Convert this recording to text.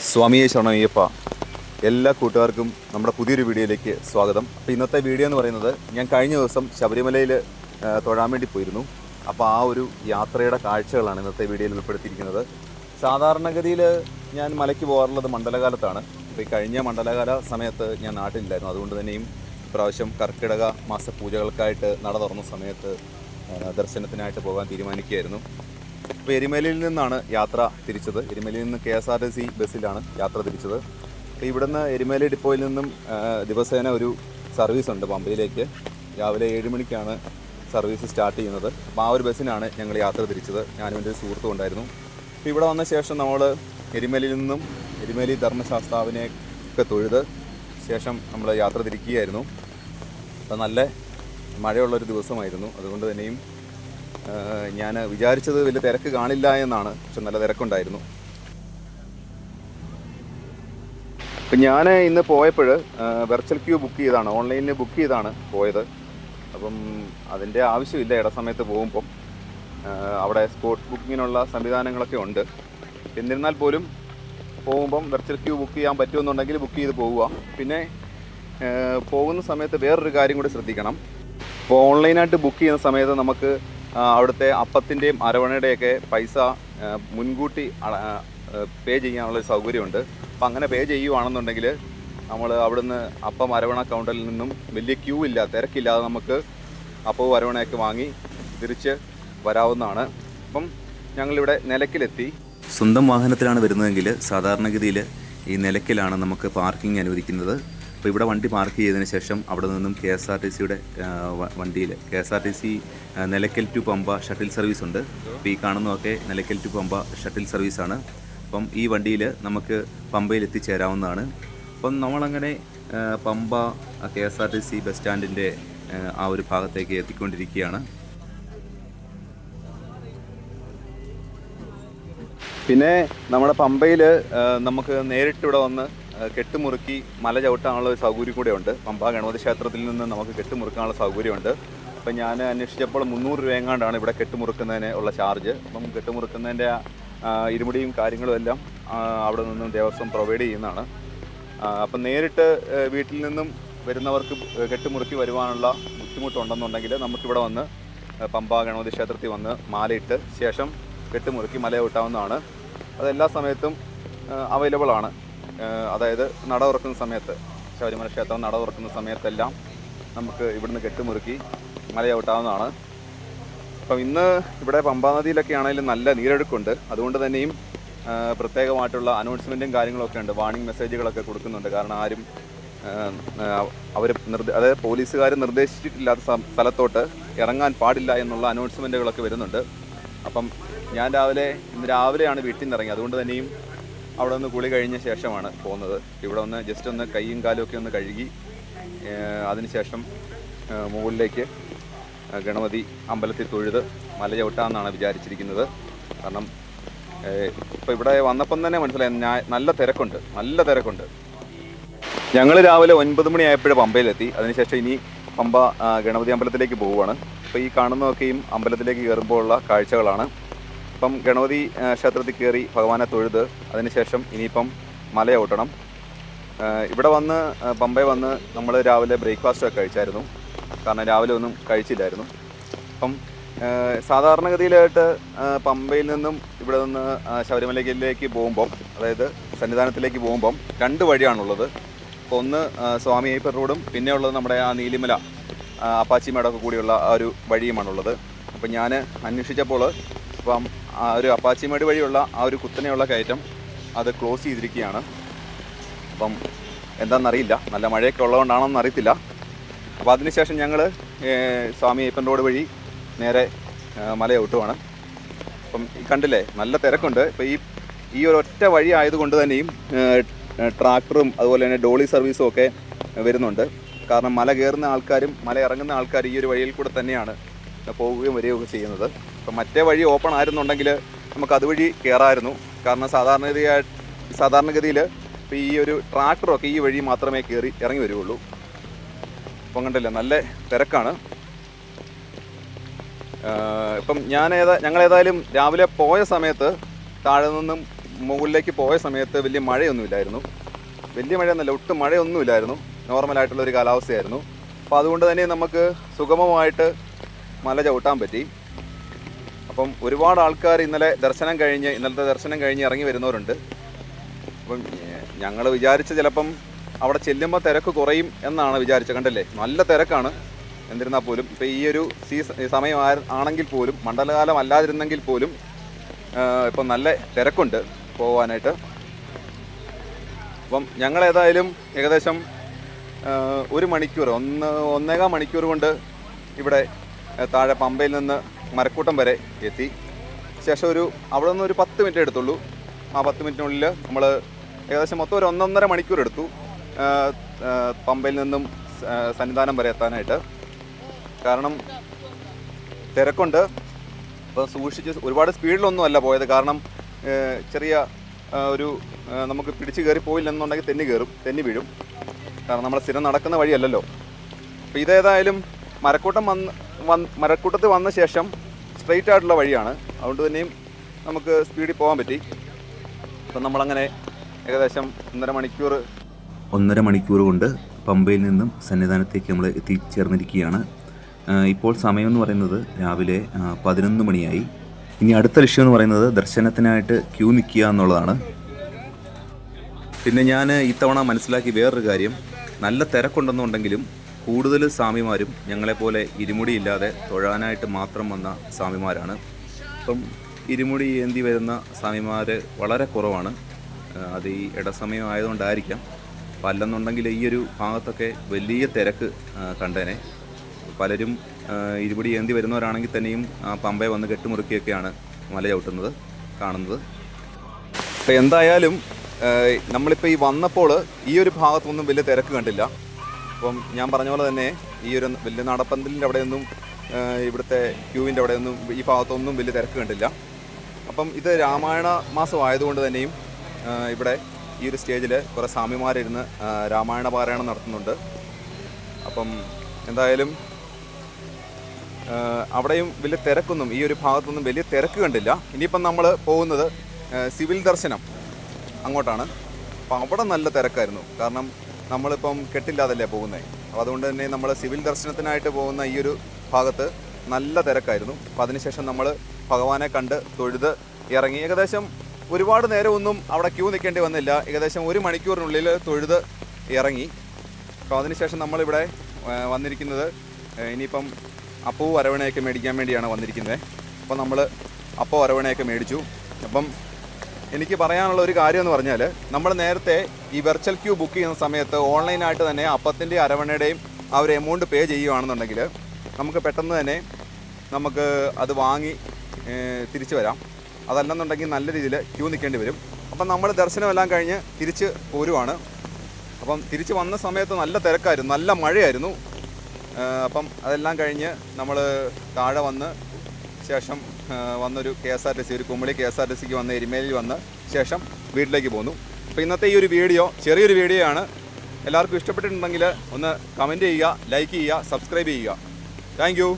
സ്വാമിയെ ശരണയ്യപ്പ. എല്ലാ കൂട്ടുകാർക്കും നമ്മുടെ പുതിയൊരു വീഡിയോയിലേക്ക് സ്വാഗതം. അപ്പോൾ ഇന്നത്തെ വീഡിയോ എന്ന് പറയുന്നത്, ഞാൻ കഴിഞ്ഞ ദിവസം ശബരിമലയിൽ തൊഴാൻ വേണ്ടി പോയിരുന്നു. അപ്പോൾ ആ ഒരു യാത്രയുടെ കാഴ്ചകളാണ് ഇന്നത്തെ വീഡിയോയിൽ ഉൾപ്പെടുത്തിയിരിക്കുന്നത്. സാധാരണഗതിയിൽ ഞാൻ മലയ്ക്ക് പോകാറുള്ളത് മണ്ഡലകാലത്താണ്. അപ്പോൾ ഈ കഴിഞ്ഞ മണ്ഡലകാല സമയത്ത് ഞാൻ നാട്ടിലില്ലായിരുന്നു. അതുകൊണ്ട് തന്നെയും ഇപ്രാവശ്യം കർക്കിടക മാസ പൂജകൾക്കായിട്ട് നട തുറന്ന സമയത്ത് ദർശനത്തിനായിട്ട് പോകാൻ തീരുമാനിക്കുകയായിരുന്നു. അപ്പോൾ എരുമേലിയിൽ നിന്നാണ് യാത്ര തിരിച്ചത്. എരുമേലിയിൽ നിന്ന് KSRTC ബസ്സിലാണ് യാത്ര തിരിച്ചത്. അപ്പോൾ ഇവിടുന്ന് എരുമേലി ഡിപ്പോയിൽ നിന്നും ദിവസേന ഒരു സർവീസ് ഉണ്ട് പമ്പയിലേക്ക്. രാവിലെ 7 മണിക്കാണ് സർവീസ് സ്റ്റാർട്ട് ചെയ്യുന്നത്. അപ്പോൾ ആ ഒരു ബസ്സിനാണ് ഞങ്ങൾ യാത്ര തിരിച്ചത്. ഞാനും എൻ്റെ ഒരു സുഹൃത്തും ഉണ്ടായിരുന്നു. അപ്പോൾ ഇവിടെ വന്ന ശേഷം നമ്മൾ എരുമേലിയിൽ നിന്നും എരുമേലി ധർമ്മശാസ്താവിനെ ഒക്കെ തൊഴുത് ശേഷം നമ്മൾ യാത്ര തിരിക്കുകയായിരുന്നു. അപ്പോൾ നല്ല മഴയുള്ളൊരു ദിവസമായിരുന്നു. അതുകൊണ്ട് തന്നെയും ഞാൻ വിചാരിച്ചത് വലിയ തിരക്ക് കാണില്ല എന്നാണ്. പക്ഷെ നല്ല തിരക്കുണ്ടായിരുന്നു. അപ്പം ഞാൻ ഇന്ന് പോയപ്പോൾ വെർച്വൽ ക്യൂ ബുക്ക് ചെയ്താണ്, ഓൺലൈനിൽ ബുക്ക് ചെയ്താണ് പോയത്. അപ്പം അതിൻ്റെ ആവശ്യമില്ല. ഇടസമയത്ത് പോകുമ്പം അവിടെ സ്പോട്ട് ബുക്കിങ്ങിനുള്ള സംവിധാനങ്ങളൊക്കെ ഉണ്ട്. എന്നിരുന്നാൽ പോലും പോകുമ്പം വെർച്വൽ ക്യൂ ബുക്ക് ചെയ്യാൻ പറ്റുമെന്നുണ്ടെങ്കിൽ ബുക്ക് ചെയ്ത് പോവുക. പിന്നെ പോകുന്ന സമയത്ത് വേറൊരു കാര്യം കൂടി ശ്രദ്ധിക്കണം. ഇപ്പോൾ ഓൺലൈനായിട്ട് ബുക്ക് ചെയ്യുന്ന സമയത്ത് നമുക്ക് അവിടുത്തെ അപ്പത്തിൻ്റെയും അരവണയുടെയൊക്കെ പൈസ മുൻകൂട്ടി പേ ചെയ്യാനുള്ളൊരു സൗകര്യമുണ്ട്. അപ്പം അങ്ങനെ പേ ചെയ്യുവാണെന്നുണ്ടെങ്കിൽ നമ്മൾ അവിടുന്ന് അപ്പം അരവണ കൗണ്ടറിൽ നിന്നും വലിയ ക്യൂ ഇല്ല, തിരക്കില്ലാതെ നമുക്ക് അപ്പവും അരവണയൊക്കെ വാങ്ങി തിരിച്ച് വരാവുന്നതാണ്. അപ്പം ഞങ്ങളിവിടെ നിലയ്ക്കലെത്തി. സ്വന്തം വാഹനത്തിലാണ് വരുന്നതെങ്കിൽ സാധാരണഗതിയിൽ ഈ നിലയ്ക്കലാണ് നമുക്ക് പാർക്കിംഗ് അനുവദിക്കുന്നത്. അപ്പോൾ ഇവിടെ വണ്ടി പാർക്ക് ചെയ്തതിന് ശേഷം അവിടെ നിന്നും KSRTCയുടെ വണ്ടിയിൽ KSRTC Nilakkal to Pamba shuttle service ഉണ്ട്. അപ്പോൾ ഈ കാണുന്നതൊക്കെ നിലയ്ക്കൽ ടു പമ്പ ഷട്ടിൽ സർവീസാണ്. അപ്പം ഈ വണ്ടിയിൽ നമുക്ക് പമ്പയിൽ എത്തിച്ചേരാവുന്നതാണ്. അപ്പം നമ്മളങ്ങനെ പമ്പ KSRTC ബസ് സ്റ്റാൻഡിൻ്റെ ആ ഒരു ഭാഗത്തേക്ക് എത്തിക്കൊണ്ടിരിക്കുകയാണ്. പിന്നെ നമ്മുടെ പമ്പയിൽ നമുക്ക് നേരിട്ട് ഇവിടെ വന്ന് കെട്ടുമുറുക്കി മല ചവിട്ടാനുള്ള ഒരു സൗകര്യം കൂടെ ഉണ്ട്. പമ്പ ഗണപതി ക്ഷേത്രത്തിൽ നിന്ന് നമുക്ക് കെട്ടുമുറുക്കാനുള്ള സൗകര്യമുണ്ട്. അപ്പം ഞാൻ അന്വേഷിച്ചപ്പോൾ 300 രൂപ എങ്ങാണ്ടാണ് ഇവിടെ കെട്ടുമുറുക്കുന്നതിന് ഉള്ള ചാർജ്. അപ്പം കെട്ടുമുറുക്കുന്നതിൻ്റെ ഇരുമുടിയും കാര്യങ്ങളും എല്ലാം അവിടെ നിന്നും ദേവസ്വം പ്രൊവൈഡ് ചെയ്യുന്നതാണ്. അപ്പം നേരിട്ട് വീട്ടിൽ നിന്നും വരുന്നവർക്ക് കെട്ടുമുറുക്കി വരുവാനുള്ള ബുദ്ധിമുട്ടുണ്ടെന്നുണ്ടെങ്കിൽ നമുക്കിവിടെ വന്ന് പമ്പ ഗണപതി ക്ഷേത്രത്തിൽ വന്ന് മാലയിട്ട് ശേഷം കെട്ടുമുറുക്കി മല ചവിട്ടാവുന്നതാണ്. അതെല്ലാ സമയത്തും അവൈലബിൾ ആണ്. അതായത് നട തുറക്കുന്ന സമയത്ത്, ശബരിമല ക്ഷേത്രം നട തുറക്കുന്ന സമയത്തെല്ലാം നമുക്ക് ഇവിടുന്ന് കെട്ടുമുറുക്കി മല ചവിട്ടാവുന്നതാണ്. അപ്പം ഇന്ന് ഇവിടെ പമ്പാ നദിയിലൊക്കെ ആണെങ്കിലും നല്ല നീരൊഴുക്കുണ്ട്. അതുകൊണ്ട് തന്നെയും പ്രത്യേകമായിട്ടുള്ള അനൗൺസ്മെൻറ്റും കാര്യങ്ങളൊക്കെ ഉണ്ട്. വാർണിംഗ് മെസ്സേജുകളൊക്കെ കൊടുക്കുന്നുണ്ട്. കാരണം ആരും അതായത് പോലീസുകാർ നിർദ്ദേശിച്ചിട്ടില്ലാത്ത സ്ഥലത്തോട്ട് ഇറങ്ങാൻ പാടില്ല എന്നുള്ള അനൗൺസ്മെൻറ്റുകളൊക്കെ വരുന്നുണ്ട്. അപ്പം ഞാൻ ഇന്ന് രാവിലെയാണ് വീട്ടിൽ നിന്ന് ഇറങ്ങി. അതുകൊണ്ട് തന്നെയും അവിടെ നിന്ന് കുളി കഴിഞ്ഞ ശേഷമാണ് പോകുന്നത്. ഇവിടെ ഒന്ന് ജസ്റ്റ് ഒന്ന് കൈയും കാലും ഒക്കെ ഒന്ന് കഴുകി അതിനുശേഷം മുകളിലേക്ക് ഗണപതി അമ്പലത്തിൽ തൊഴുത് മല ചവിട്ടാമെന്നാണ് വിചാരിച്ചിരിക്കുന്നത്. കാരണം ഇപ്പോൾ ഇവിടെ വന്നപ്പം തന്നെ മനസ്സിലായി നല്ല തിരക്കുണ്ട്. ഞങ്ങൾ രാവിലെ 9 മണിയായപ്പോഴും പമ്പയിലെത്തി. അതിനുശേഷം ഇനി പമ്പ ഗണപതി അമ്പലത്തിലേക്ക് പോവുകയാണ്. അപ്പോൾ ഈ കാണുന്നതൊക്കെയും അമ്പലത്തിലേക്ക് കയറുമ്പോൾ ഉള്ള കാഴ്ചകളാണ്. അപ്പം ഗണപതി ക്ഷേത്രത്തിൽ കയറി ഭഗവാനെ തൊഴുത് അതിനുശേഷം ഇനിയിപ്പം മല ചവിട്ടണം. ഇവിടെ വന്ന് പമ്പയിൽ വന്ന് നമ്മൾ രാവിലെ ബ്രേക്ക്ഫാസ്റ്റൊക്കെ കഴിച്ചായിരുന്നു. കാരണം രാവിലെ ഒന്നും കഴിച്ചില്ലായിരുന്നു. അപ്പം സാധാരണഗതിയിലായിട്ട് പമ്പയിൽ നിന്നും ഇവിടെ നിന്ന് ശബരിമലയിലേക്ക് പോകുമ്പം, അതായത് സന്നിധാനത്തിലേക്ക് പോകുമ്പം 2 വഴിയാണുള്ളത്. അപ്പോൾ ഒന്ന് സ്വാമി അയ്യപ്പൻ റോഡും പിന്നെ ഉള്ളത് നമ്മുടെ ആ നീലിമല അപ്പാച്ചിമേടൊക്കെ കൂടിയുള്ള ആ ഒരു വഴിയുമാണുള്ളത്. അപ്പം ഞാൻ അന്വേഷിച്ചപ്പോൾ ഇപ്പം ആ ഒരു അപ്പാച്ചിമേട് വഴിയുള്ള ആ ഒരു കുത്തനെയുള്ള കയറ്റം അത് ക്ലോസ് ചെയ്തിരിക്കുകയാണ്. അപ്പം എന്താണെന്നറിയില്ല, നല്ല മഴയൊക്കെ ഉള്ളതുകൊണ്ടാണെന്ന് അറിയത്തില്ല. അപ്പോൾ അതിനുശേഷം ഞങ്ങൾ സ്വാമി അയ്യപ്പൻ റോഡ് വഴി നേരെ മല ചവിട്ടുവാണ്. അപ്പം കണ്ടില്ലേ നല്ല തിരക്കുണ്ട്. ഇപ്പോൾ ഈ ഒരു ഒറ്റ വഴി ആയതുകൊണ്ട് തന്നെയും ട്രാക്ടറും അതുപോലെ തന്നെ ഡോളി സർവീസും ഒക്കെ വരുന്നുണ്ട്. കാരണം മല കയറുന്ന ആൾക്കാരും മല ഇറങ്ങുന്ന ആൾക്കാരും ഈ ഒരു വഴിയിൽ കൂടെ തന്നെയാണ് പോവുകയും വരികയൊക്കെ ചെയ്യുന്നത്. അപ്പം മറ്റേ വഴി ഓപ്പൺ ആയിരുന്നുണ്ടെങ്കിൽ നമുക്ക് അതുവഴി കയറാമായിരുന്നു. കാരണം സാധാരണഗതിയിൽ ഇപ്പോൾ ഈ ഒരു ട്രാക്ടറൊക്കെ ഈ വഴി മാത്രമേ ഇറങ്ങി വരികയുള്ളൂ. അപ്പം കണ്ടില്ല നല്ല തിരക്കാണ്. ഇപ്പം ഞങ്ങൾ ഏതായാലും രാവിലെ പോയ സമയത്ത് താഴെ നിന്നും മുകളിലേക്ക് പോയ സമയത്ത് വലിയ മഴയൊന്നുമില്ലായിരുന്നു. വലിയ മഴയൊന്നുമില്ല, ഒട്ടും മഴയൊന്നുമില്ലായിരുന്നു. നോർമലായിട്ടുള്ളൊരു കാലാവസ്ഥയായിരുന്നു. അപ്പോൾ അതുകൊണ്ട് തന്നെ നമുക്ക് സുഗമമായിട്ട് മല ചവിട്ടാൻ പറ്റി. അപ്പം ഒരുപാട് ആൾക്കാർ ഇന്നലത്തെ ദർശനം കഴിഞ്ഞ് ഇറങ്ങി വരുന്നവരുണ്ട്. അപ്പം ഞങ്ങൾ വിചാരിച്ച ചിലപ്പം അവിടെ ചെല്ലുമ്പോൾ തിരക്ക് കുറയും എന്നാണ് വിചാരിച്ചത്. കണ്ടല്ലേ, നല്ല തിരക്കാണ്. എന്നിരുന്നാൽ പോലും ഇപ്പോൾ ഈ ഒരു സമയം ആണെങ്കിൽ പോലും, മണ്ഡലകാലം അല്ലാതിരുന്നെങ്കിൽ പോലും ഇപ്പം നല്ല തിരക്കുണ്ട് പോകാനായിട്ട്. അപ്പം ഞങ്ങളേതായാലും ഏകദേശം 1 മണിക്കൂർ 1.25 മണിക്കൂർ കൊണ്ട് ഇവിടെ താഴെ പമ്പയിൽ നിന്ന് മരക്കൂട്ടം വരെ എത്തി. ശേഷം അവിടെ നിന്ന് ഒരു 10 മിനിറ്റ് എടുത്തുള്ളൂ. ആ 10 മിനിറ്റിനുള്ളിൽ നമ്മൾ ഏകദേശം മൊത്തം ഒരു 1.5 മണിക്കൂർ എടുത്തു പമ്പയിൽ നിന്നും സന്നിധാനം വരെ എത്താനായിട്ട്. കാരണം തിരക്കുണ്ട്. അപ്പോൾ സൂക്ഷിച്ച്, ഒരുപാട് സ്പീഡിലൊന്നും അല്ല പോയത്. കാരണം ചെറിയ നമുക്ക് പിടിച്ച് കയറി പോയില്ലെന്നുണ്ടെങ്കിൽ തെന്നി വീഴും. കാരണം നമ്മൾ സ്ഥിരം നടക്കുന്ന വഴിയല്ലല്ലോ. അപ്പോൾ ഇതേതായാലും മരക്കൂട്ടത്തിൽ വന്ന ശേഷം സ്ട്രെയിറ്റ് ആയിട്ടുള്ള വഴിയാണ്. അതുകൊണ്ട് തന്നെയും നമുക്ക് സ്പീഡിൽ പോകാൻ പറ്റി. അപ്പം നമ്മളങ്ങനെ ഏകദേശം 1.5 മണിക്കൂർ കൊണ്ട് പമ്പയിൽ നിന്നും സന്നിധാനത്തേക്ക് നമ്മൾ എത്തിച്ചേർന്നിരിക്കുകയാണ്. ഇപ്പോൾ സമയം എന്ന് പറയുന്നത് രാവിലെ 11 മണിയായി. ഇനി അടുത്ത ലക്ഷ്യം എന്ന് പറയുന്നത് ദർശനത്തിനായിട്ട് ക്യൂ നിൽക്കുക എന്നുള്ളതാണ്. പിന്നെ ഞാൻ ഇത്തവണ മനസ്സിലാക്കി വേറൊരു കാര്യം, നല്ല തിരക്കുണ്ടെന്നുണ്ടെങ്കിലും കൂടുതൽ സ്വാമിമാരും ഞങ്ങളെപ്പോലെ ഇരുമുടിയില്ലാതെ തൊഴാനായിട്ട് മാത്രം വന്ന സ്വാമിമാരാണ്. അപ്പം ഇരുമുടി ഏന്തി വരുന്ന സ്വാമിമാർ വളരെ കുറവാണ്. അത് ഈ ഇടസമയം ആയതുകൊണ്ടായിരിക്കാം. അപ്പം അല്ലെന്നുണ്ടെങ്കിൽ ഈ ഒരു ഭാഗത്തൊക്കെ വലിയ തിരക്ക് കണ്ടേനെ. പലരും ഇരുമുടി ഏന്തി വരുന്നവരാണെങ്കിൽ തന്നെയും പമ്പയെ വന്ന് കെട്ടുമുറുക്കിയൊക്കെയാണ് മല ചവിട്ടുന്നത് കാണുന്നത്. അപ്പോൾ എന്തായാലും നമ്മളിപ്പോൾ ഈ വന്നപ്പോൾ ഈ ഒരു ഭാഗത്തൊന്നും വലിയ തിരക്ക് കണ്ടില്ല. അപ്പം ഞാൻ പറഞ്ഞ പോലെ തന്നെ ഈ ഒരു വലിയ നടപ്പന്തലിൻ്റെ അവിടെയൊന്നും ഇവിടുത്തെ ക്യൂവിൻ്റെ അവിടെയൊന്നും ഈ ഭാഗത്തൊന്നും വലിയ തിരക്ക് കണ്ടില്ല. അപ്പം ഇത് രാമായണ മാസം ആയതുകൊണ്ട് തന്നെയും ഇവിടെ ഈ ഒരു സ്റ്റേജിൽ കുറേ സ്വാമിമാരിരുന്ന് രാമായണ പാരായണം നടത്തുന്നുണ്ട്. അപ്പം എന്തായാലും അവിടെയും വലിയ തിരക്കൊന്നും, ഈ ഒരു ഭാഗത്തൊന്നും വലിയ തിരക്ക് കണ്ടില്ല. ഇനിയിപ്പം നമ്മൾ പോകുന്നത് സിവിൽ ദർശനം അങ്ങോട്ടാണ്. അപ്പം അവിടെ നല്ല തിരക്കായിരുന്നു. കാരണം നമ്മളിപ്പം കെട്ടില്ലാതല്ലേ പോകുന്നത്. അപ്പോൾ അതുകൊണ്ട് തന്നെ നമ്മൾ സിവിൽ ദർശനത്തിനായിട്ട് പോകുന്ന ഈ ഒരു ഭാഗത്ത് നല്ല തിരക്കായിരുന്നു. അപ്പോൾ അതിനുശേഷം നമ്മൾ ഭഗവാനെ കണ്ട് തൊഴുത് ഇറങ്ങി. ഏകദേശം ഒരുപാട് നേരമൊന്നും അവിടെ ക്യൂ നിൽക്കേണ്ടി വന്നില്ല. ഏകദേശം 1 മണിക്കൂറിനുള്ളിൽ തൊഴുത് ഇറങ്ങി. അപ്പോൾ അതിനുശേഷം നമ്മളിവിടെ വന്നിരിക്കുന്നത് ഇനിയിപ്പം അപ്പവും അരവണയൊക്കെ മേടിക്കാൻ വേണ്ടിയാണ് വന്നിരിക്കുന്നത്. അപ്പോൾ നമ്മൾ അപ്പവും അരവണയൊക്കെ മേടിച്ചു. അപ്പം എനിക്ക് പറയാനുള്ള ഒരു കാര്യം എന്ന് പറഞ്ഞാൽ, നമ്മൾ നേരത്തെ ഈ വെർച്വൽ ക്യൂ ബുക്ക് ചെയ്യുന്ന സമയത്ത് ഓൺലൈനായിട്ട് തന്നെ അപ്പത്തിൻ്റെ അരവണയുടെയും ആ ഒരു എമൗണ്ട് പേ ചെയ്യുകയാണെന്നുണ്ടെങ്കിൽ നമുക്ക് പെട്ടെന്ന് തന്നെ നമുക്ക് അത് വാങ്ങി തിരിച്ചു വരാം. അതല്ലെന്നുണ്ടെങ്കിൽ നല്ല രീതിയിൽ ക്യൂ നിൽക്കേണ്ടി വരും. അപ്പം നമ്മൾ ദർശനമെല്ലാം കഴിഞ്ഞ് തിരിച്ച് പോരുവാണ്. അപ്പം തിരിച്ച് വന്ന സമയത്ത് നല്ല തിരക്കായിരുന്നു, നല്ല മഴയായിരുന്നു. അപ്പം അതെല്ലാം കഴിഞ്ഞ് നമ്മൾ താഴെ വന്ന് ശേഷം വന്നൊരു KSRTC, ഒരു കുമളി KSRTCക്ക് വന്ന് എരുമേലിൽ വന്ന് ശേഷം വീട്ടിലേക്ക് പോന്നു. അപ്പോൾ ഇന്നത്തെ ഈ ഒരു വീഡിയോ ചെറിയൊരു വീഡിയോ ആണ്. എല്ലാവർക്കും ഇഷ്ടപ്പെട്ടിട്ടുണ്ടെങ്കിൽ ഒന്ന് കമൻറ്റ് ചെയ്യുക, ലൈക്ക് ചെയ്യുക, സബ്സ്ക്രൈബ് ചെയ്യുക. Thank you.